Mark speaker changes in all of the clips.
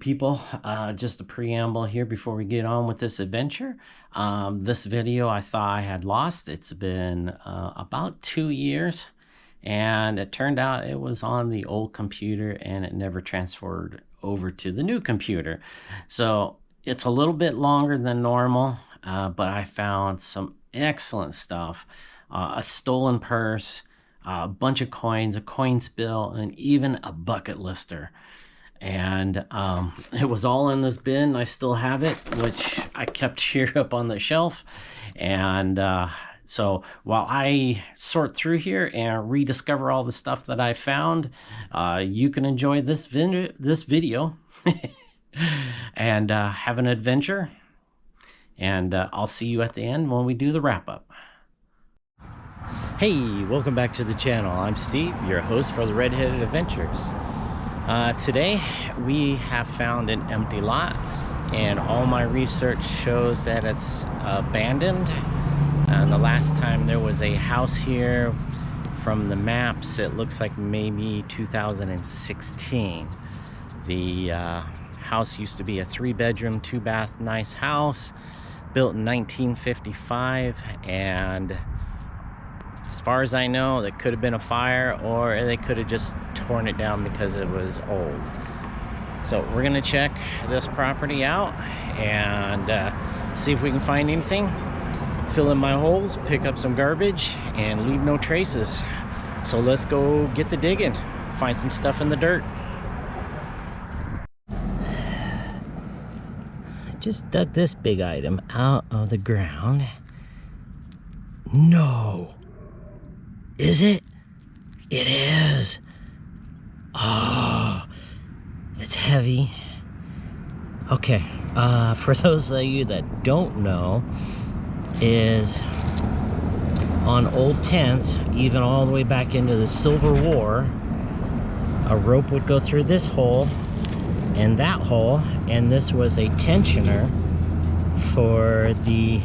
Speaker 1: people. Just a preamble here before we get on with this adventure. This video I thought I had lost. It's been about 2 years, and it turned out it was on the old computer and it never transferred over to the new computer. So it's a little bit longer than normal, but I found some excellent stuff. A stolen purse, a bunch of coins, a coin spill, and even a bucket lister. And it was all in this bin. I still have it, which I kept here up on the shelf. And so while I sort through here and rediscover all the stuff that I found, you can enjoy this video and have an adventure. And I'll see you at the end when we do the wrap-up. Hey, welcome back to the channel. I'm Steve, your host for the RedHeaded Adventures. Today we have found an empty lot, and all my research shows that it's abandoned. And the last time there was a house here, from the maps it looks like maybe 2016. The house used to be a 3-bedroom 2-bath nice house built in 1955, and as far as I know, there could have been a fire, or they could have just torn it down because it was old. So we're gonna check this property out and see if we can find anything, fill in my holes, pick up some garbage, and leave no traces. So let's go get the digging, find some stuff in the dirt. I just dug this big item out of the ground. No! Is it? It is. Oh, it's heavy. Okay, for those of you that don't know, is on old tents, even all the way back into the Civil War, a rope would go through this hole and that hole, and this was a tensioner for the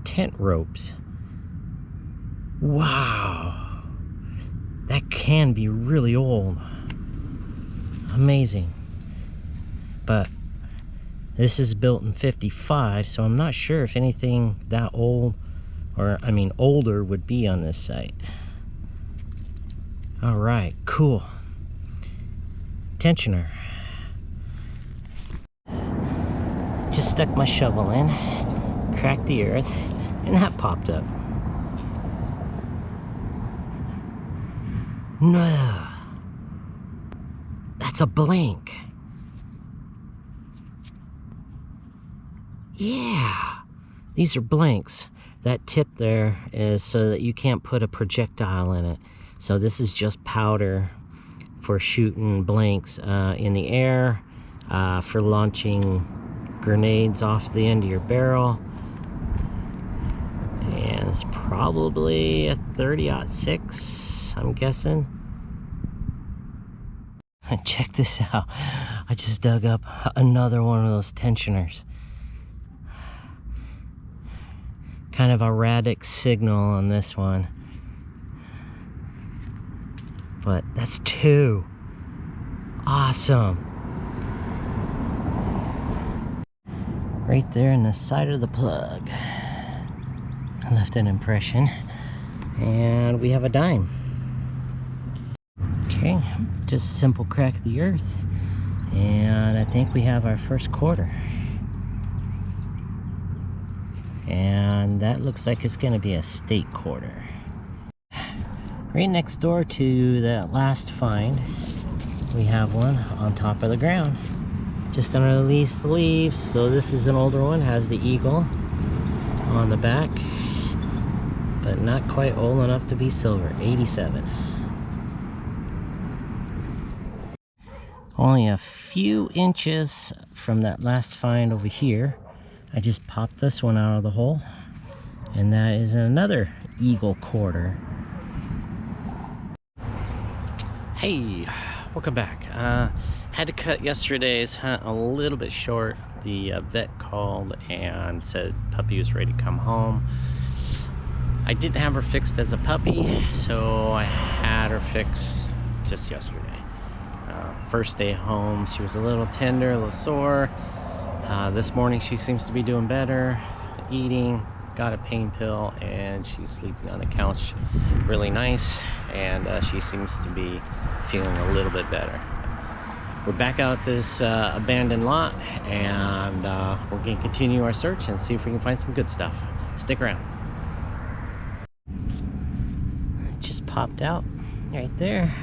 Speaker 1: tent ropes. Wow, that can be really old. Amazing. But this is built in 55, so I'm not sure if anything that old, or I mean older, would be on this site. All right, cool. Tensioner. Just stuck my shovel in, cracked the earth, and that popped up. No, that's a blank. Yeah, these are blanks. That tip there is so that you can't put a projectile in it. So this is just powder for shooting blanks in the air, for launching grenades off the end of your barrel. And it's probably a 30-06, I'm guessing. And check this out. I just dug up another one of those tensioners. Kind of a erratic signal on this one. But that's 2. Awesome. Right there in the side of the plug. I left an impression. And we have a dime. Okay, just simple crack the earth. And I think we have our first quarter. And that looks like it's gonna be a state quarter. Right next door to that last find, we have one on top of the ground, just underneath the leaves. So this is an older one, has the eagle on the back, but not quite old enough to be silver. 87. Only a few inches from that last find over here. I just popped this one out of the hole, and that is another eagle quarter. Hey, welcome back. Had to cut yesterday's hunt a little bit short. The vet called and said puppy was ready to come home. I didn't have her fixed as a puppy, so I had her fixed just yesterday. First day home, she was a little tender, a little sore. This morning she seems to be doing better, eating, got a pain pill, and she's sleeping on the couch really nice, and she seems to be feeling a little bit better. We're back out at this abandoned lot, and we're going to continue our search and see if we can find some good stuff. Stick around. It just popped out right there.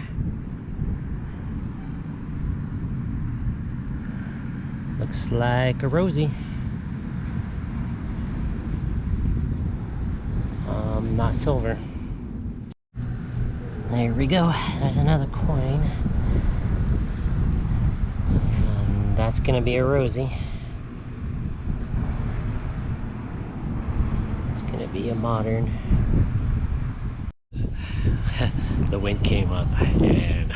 Speaker 1: Looks like a Rosie. Not silver. There we go. There's another coin. And that's gonna be a Rosie. It's gonna be a modern. The wind came up and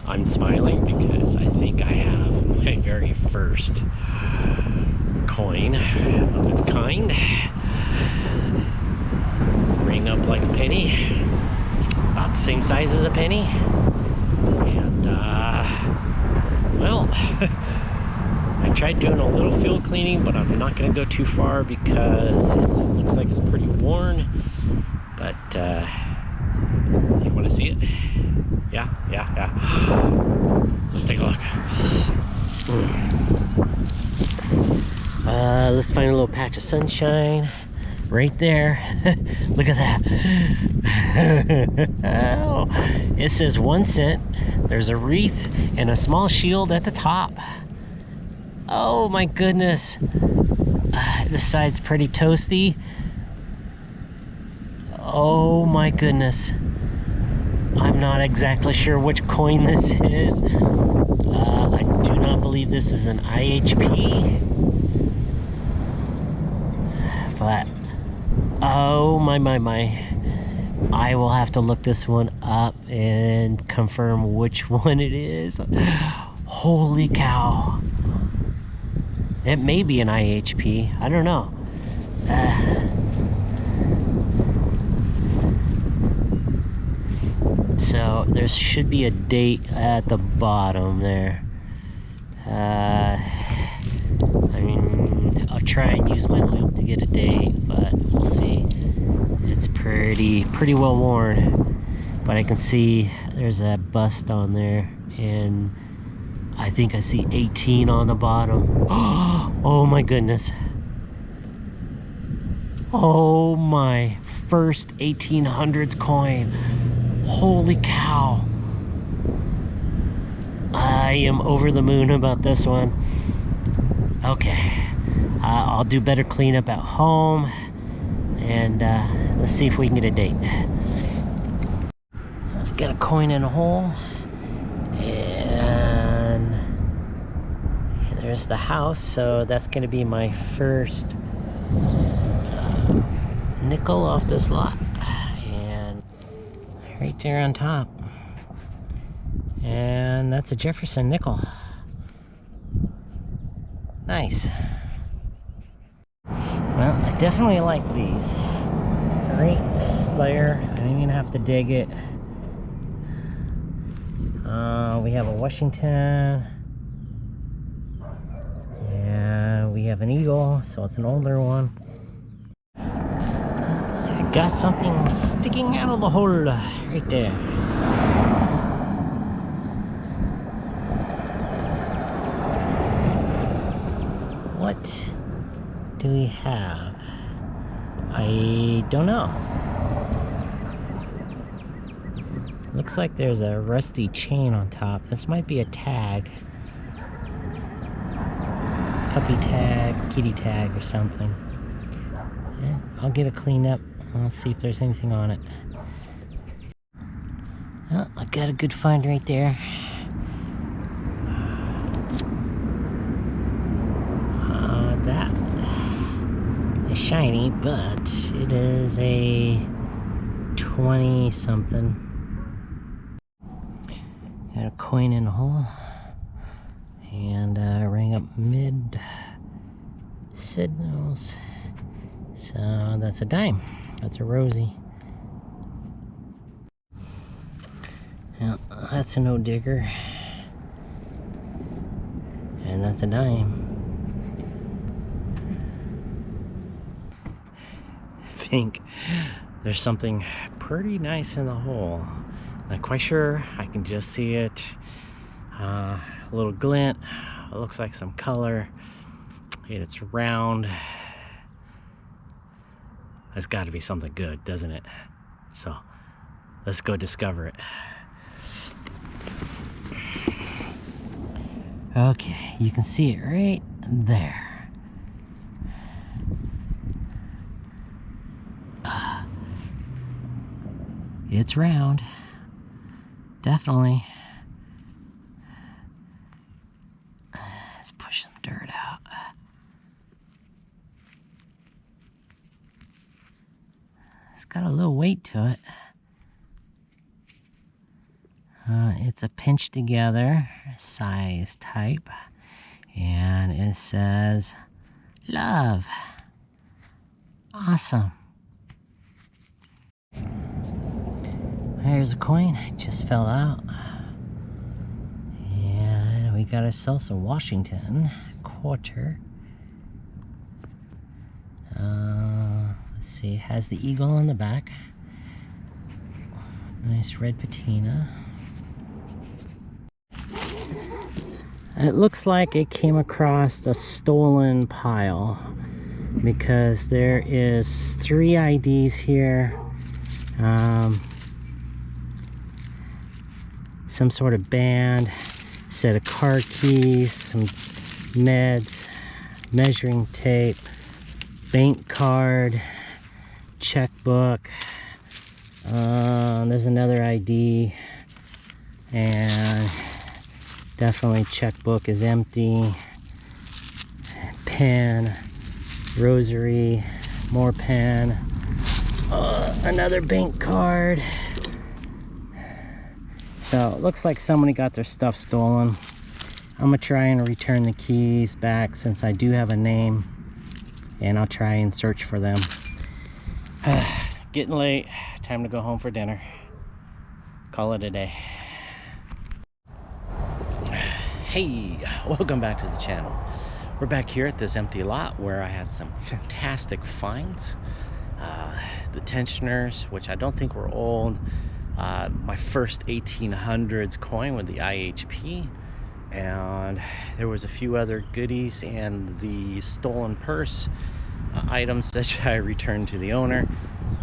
Speaker 1: I'm smiling because I think I have my very first coin of its kind. Ring up like a penny, about the same size as a penny, and well, I tried doing a little field cleaning, but I'm not going to go too far because it looks like it's pretty worn. But you want to see it? Yeah. Let's take a look. Let's find a little patch of sunshine right there. Look at that. Oh, it says 1 cent. There's a wreath and a small shield at the top. Oh my goodness. This side's pretty toasty. Oh my goodness. I'm not exactly sure which coin this is. I do not believe this is an IHP. But oh my. I will have to look this one up and confirm which one it is. Holy cow. It may be an IHP. I don't know. So there should be a date at the bottom there. I mean, I'll try and use my loop to get a date, but we'll see. It's pretty well worn, but I can see there's a bust on there, and I think I see 18 on the bottom. Oh my goodness. Oh my, first 1800s coin. Holy cow. I am over the moon about this one. Okay, I'll do better cleanup at home, and let's see if we can get a date. I got a coin in a hole, and there's the house, so that's going to be my first nickel off this lot, and right there on top, and that's a Jefferson nickel. Nice. Well, I definitely like these. Great flare. I don't even have to dig it. We have a Washington. Yeah, we have an Eagle, so it's an older one. I got something sticking out of the hole right there. What do we have? I don't know. Looks like there's a rusty chain on top. This might be a tag. Puppy tag, kitty tag, or something. Yeah, I'll get it cleaned up. I'll see if there's anything on it. Oh, I got a good find right there. That is shiny, but it is a 20 something. Got a coin in a hole, and rang up mid signals. So that's a dime. That's a Rosie. Now, that's a no digger. And that's a dime. I think there's something pretty nice in the hole. Not quite sure. I can just see it. A little glint. It looks like some color. And it's round. That's got to be something good, doesn't it? So let's go discover it. Okay, you can see it right there. It's round, definitely. Let's push some dirt out. It's got a little weight to it. It's a pinch together size type, and it says love. Awesome. Here's a coin. It just fell out, and we got ourselves a Washington quarter. Let's see, it has the eagle on the back. Nice red patina. It looks like it came across a stolen pile, because there is 3 IDs here, some sort of band, set of car keys, some meds, measuring tape, bank card, checkbook. There's another ID, and definitely checkbook is empty. Pen, rosary, more pen, another bank card. So it looks like somebody got their stuff stolen. I'm gonna try and return the keys back since I do have a name, and I'll try and search for them. Getting late, time to go home for dinner. Call it a day. Hey, welcome back to the channel. We're back here at this empty lot where I had some fantastic finds. The tensioners, which I don't think were old. My first 1800s coin with the IHP. And there was a few other goodies and the stolen purse items that I returned to the owner.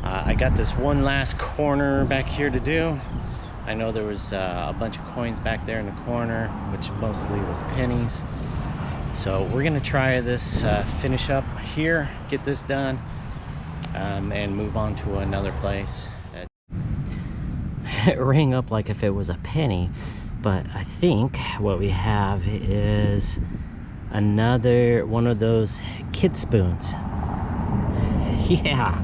Speaker 1: I got this one last corner back here to do. I know there was a bunch of coins back there in the corner, which mostly was pennies. So we're gonna try this, finish up here, get this done, and move on to another place. It rang up like if it was a penny, but I think what we have is another one of those kid spoons. Yeah.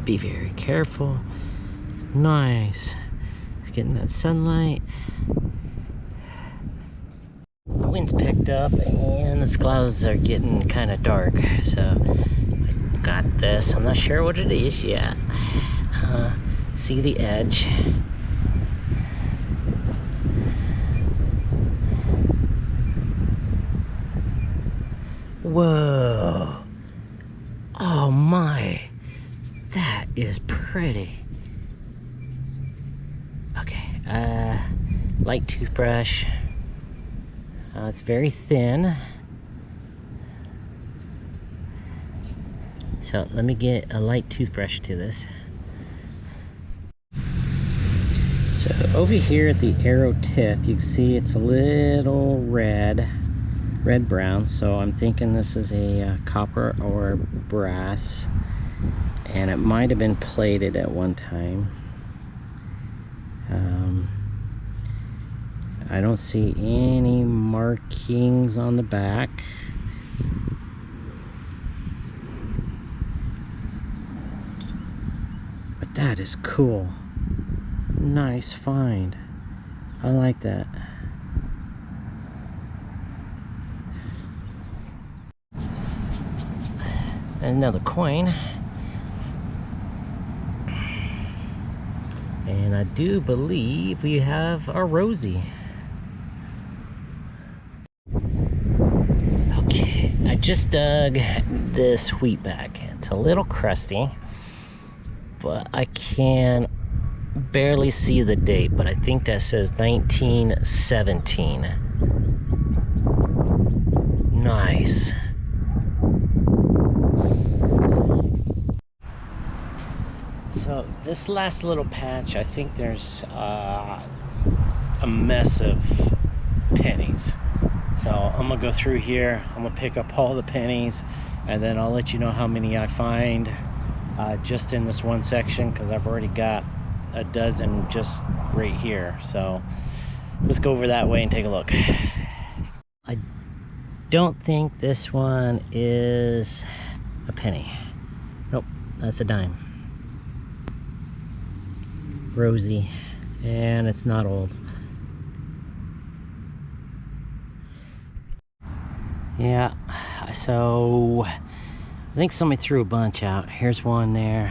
Speaker 1: Be very careful. Nice. It's getting that sunlight. The wind's picked up and the clouds are getting kind of dark, so I got this. I'm not sure what it is yet. See the edge. Whoa. Oh my. That is pretty. Okay, light toothbrush. It's very thin. So let me get a light toothbrush to this. So over here at the arrow tip, you can see it's a little red brown. So I'm thinking this is a copper or brass, and it might have been plated at one time. I don't see any markings on the back. But that is cool. Nice find. I like that. Another coin. And I do believe we have our Rosie. Okay, I just dug this wheat bag. It's a little crusty, but I can barely see the date, but I think that says 1917. Nice. So this last little patch, I think there's a mess of pennies. So I'm gonna go through here, I'm gonna pick up all the pennies, and then I'll let you know how many I find just in this one section, because I've already got a dozen just right here. So let's go over that way and take a look. I don't think this one is a penny. Nope, that's a dime. Rosie, and it's not old. Yeah, so I think somebody threw a bunch out. Here's one there,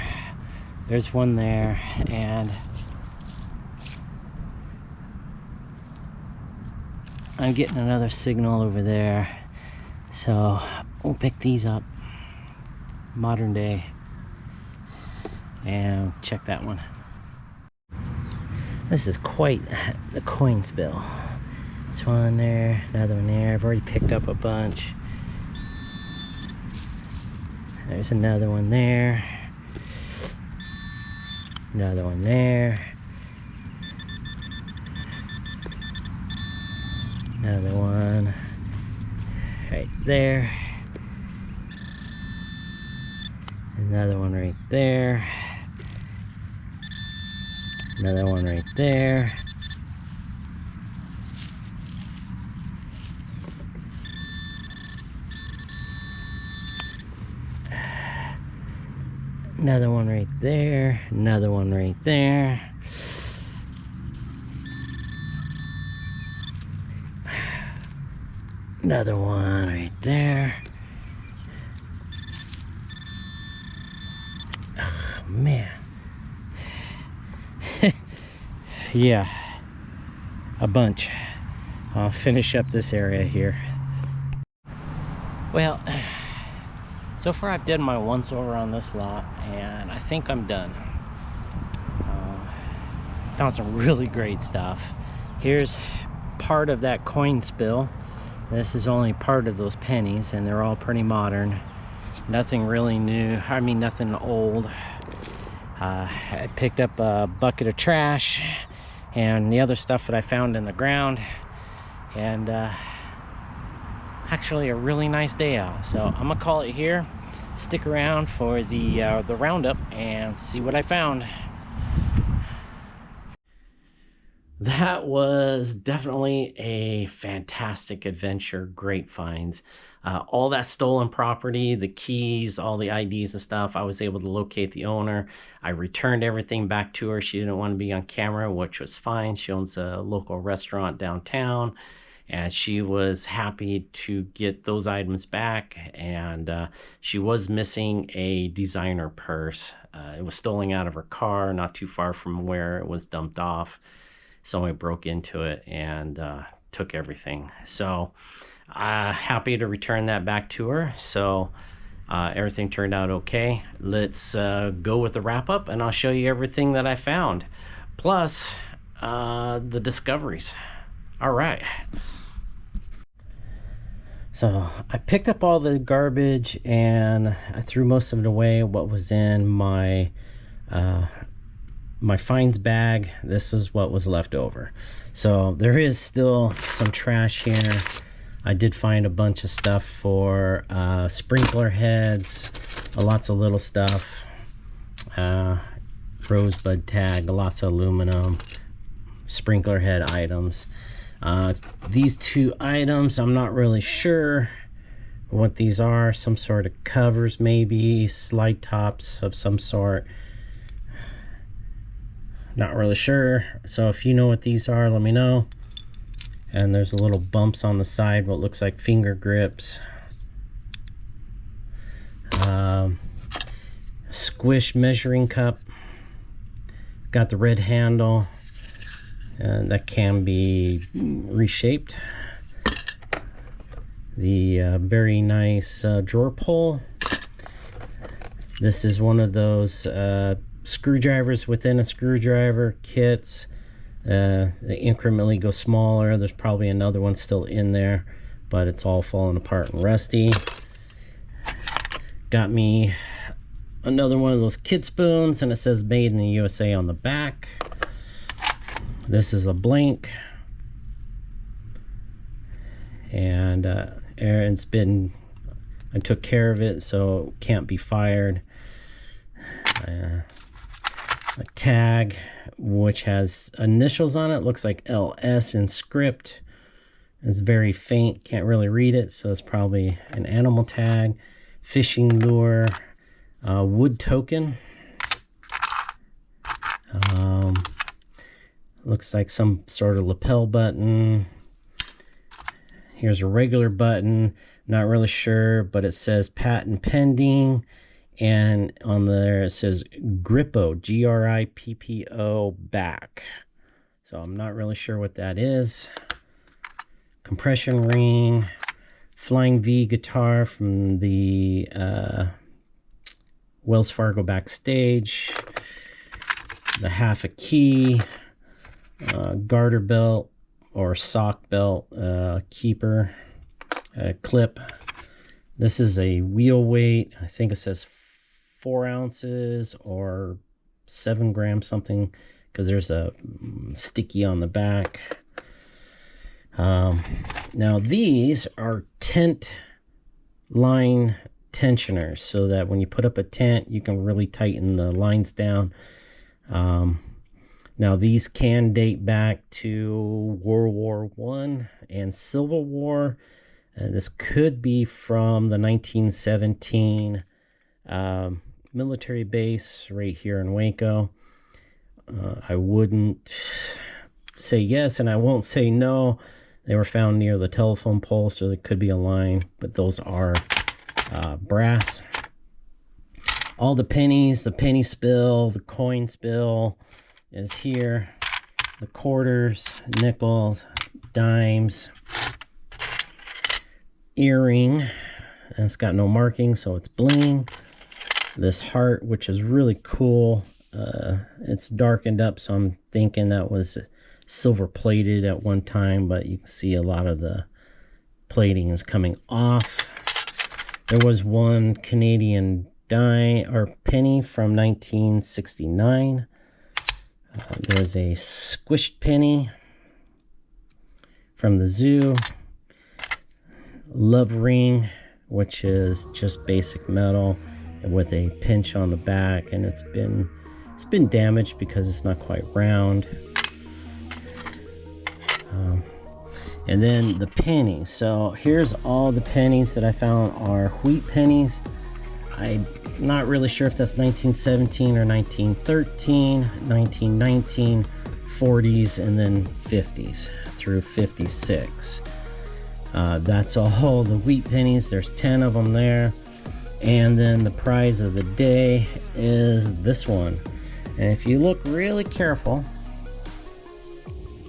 Speaker 1: there's one there, and I'm getting another signal over there. So we'll pick these up, modern day, and check that one. This is quite the coin spill. This one there, another one there. I've already picked up a bunch. There's another one there. Another one there. Another one right there. Another one right there. Another one right there. Another one right there. Another one right there. Another one right there. Oh, man. Yeah, a bunch. I'll finish up this area here. Well, so far I've done my once over on this lot, and I think I'm done. Found some really great stuff. Here's part of that coin spill. This is only part of those pennies, and they're all pretty modern. Nothing really new, I mean nothing old. I picked up a bucket of trash and the other stuff that I found in the ground, and actually a really nice day out. So I'm gonna call it here. Stick around for the roundup and see what I found. That was definitely a fantastic adventure. Great finds. All that stolen property, the keys, all the IDs and stuff, I was able to locate the owner. I returned everything back to her. She didn't want to be on camera, which was fine. She owns a local restaurant downtown, and she was happy to get those items back. And she was missing a designer purse. It was stolen out of her car, not too far from where it was dumped off. Someone broke into it and took everything. So happy to return that back to her. So everything turned out okay. Let's go with the wrap up, and I'll show you everything that I found, plus the discoveries. All right. So I picked up all the garbage and I threw most of it away. What was in my my finds bag, this is what was left over. So there is still some trash here. I did find a bunch of stuff for sprinkler heads, lots of little stuff, rosebud tag, lots of aluminum, sprinkler head items. These two items, I'm not really sure what these are. Some sort of covers, maybe slide tops of some sort. Not really sure. So if you know what these are, let me know. And there's a little bumps on the side, what looks like finger grips. Squish measuring cup, Got the red handle, and that can be reshaped. The very nice drawer pull. This is one of those screwdrivers within a screwdriver kits. They incrementally go smaller. There's probably another one still in there, but it's all falling apart and rusty. Got me another one of those kid spoons, and it says made in the USA on the back. This is a blank, and it's been, I took care of it, so it can't be fired. A tag which has initials on it, looks like LS in script. It's very faint, can't really read it, so it's probably an animal tag. Fishing lure, wood token. Looks like some sort of lapel button. Here's a regular button, not really sure, but it says patent pending. And on there it says Grippo, Grippo back. So I'm not really sure what that is. Compression ring, Flying V guitar from the Wells Fargo backstage. The half a key, garter belt or sock belt, keeper, clip. This is a wheel weight. I think it says 4 ounces or 7 grams something, because there's a sticky on the back. Now these are tent line tensioners, so that when you put up a tent you can really tighten the lines down. Now these can date back to World War I and Civil War. This could be from the 1917 military base right here in Waco. I wouldn't say yes, and I won't say no. They were found near the telephone pole, so there could be a line, but those are brass. All the pennies, the penny spill, the coin spill is here. The quarters, nickels, dimes. Earring, and it's got no marking, so it's bling. This heart, which is really cool. It's darkened up, so I'm thinking that was silver plated at one time, but you can see a lot of the plating is coming off. There was one Canadian dime or penny from 1969. There's a squished penny from the zoo. Love ring, which is just basic metal with a pinch on the back, and it's been damaged because it's not quite round. And then the pennies. So here's all the pennies that I found are wheat pennies. I'm not really sure if that's 1917 or 1913, 1919, 40s, and then 50s through 56. That's all the wheat pennies. There's 10 of them there. And then the prize of the day is this one. And if you look really careful,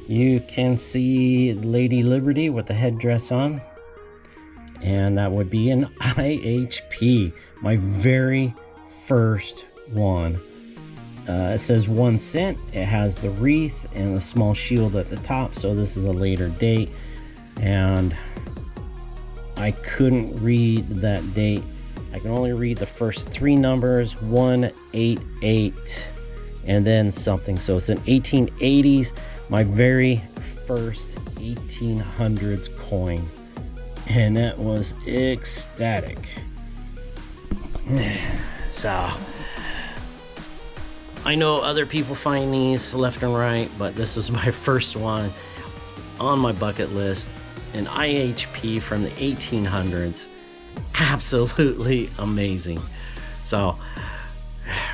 Speaker 1: you can see Lady Liberty with the headdress on. And that would be an IHP, my very first one. It says 1 cent. It has the wreath and a small shield at the top, so this is a later date. And I couldn't read that date. I can only read the first 3 numbers, 188, and then something. So it's an 1880s, my very first 1800s coin. And that was ecstatic. So I know other people find these left and right, but this is my first one on my bucket list. An IHP from the 1800s. Absolutely amazing. So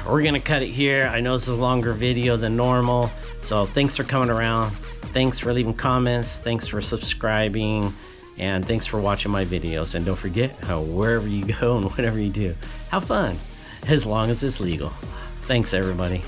Speaker 1: we're gonna cut it here. I know this is a longer video than normal, so thanks for coming around. Thanks for leaving comments. Thanks for subscribing, and thanks for watching my videos. And don't forget, wherever you go and whatever you do, have fun, as long as it's legal. Thanks, everybody.